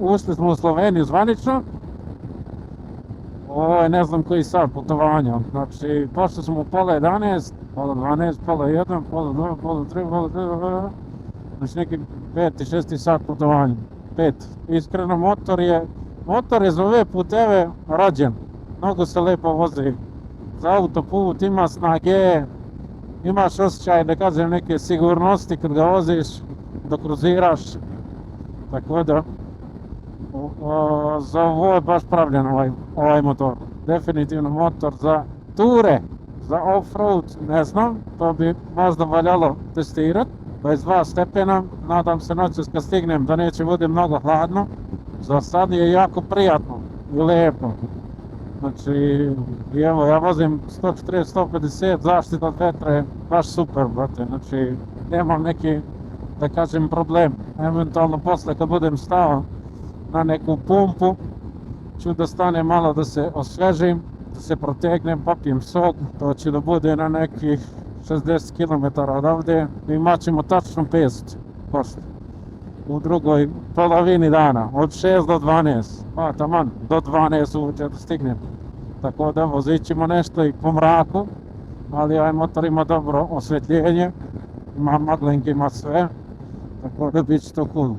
ušli smo u Sloveniju zvanično. Ovo je ne znam koji sat putovanja. Znači, pošli smo u pola 11, pola 12, pola 1, pola 2, pola 3, pola 4, znači neki 5. i 6. sat putovanja. 5. Iskreno, motor je za ove puteve rođen. Mnogo se lepo vozi. Za autoput ima snage, imaš osjećaj, da kažem, neke sigurnosti kad ga voziš, dok kruziraš. Tako da, za ovo je baš pravljen ovaj motor. Definitivno motor za ture, za off-road, ne znam, to bi možda valjalo testirati. 22 stepena, nadam se noćas kad stignem da neće bude mnogo hladno. Za sad je jako prijatno i lijepo. Znači, evo, ja vozim 140-150, zaštita od vetra je baš super, brate. Znači, nemam neki, da kažem, problem. Eventualno posle kad budem stao na neku pumpu, ću da stanem malo da se osvežim, da se protegnem, popijem sok, to će da bude na nekih 60 km odavde. Imat ćemo tačno 500 posle. U drugoj polovini dana, od 6 do 12, pa taman, do 12 uveče da stignem. Tako da vozit ćemo nešto i po mraku, ali ovaj motor ima dobro osvetljenje, ima maglenke, ima sve, tako da bit će to cool.